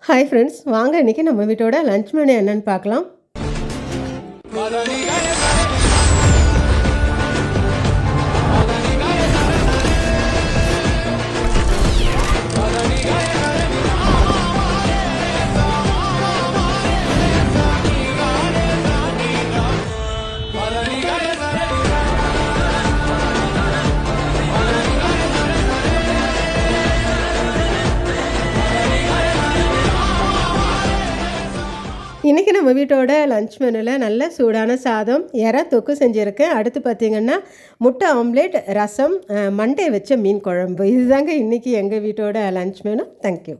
Hi friends, வாங்க இன்றைக்கி நம்ம வீட்டோட லஞ்ச் மெனு என்னன்னு பார்க்கலாம். இன்றைக்கி நம்ம வீட்டோட லஞ்ச் மெனுவில் நல்ல சூடான சாதம், எறா தொக்கு செஞ்சுருக்கேன். அடுத்து பார்த்திங்கன்னா முட்டை ஆம்லேட், ரசம், மண்டே வச்ச மீன் குழம்பு. இதுதாங்க இன்றைக்கி எங்கள் வீட்டோட லஞ்ச் மெனு. தேங்க்யூ.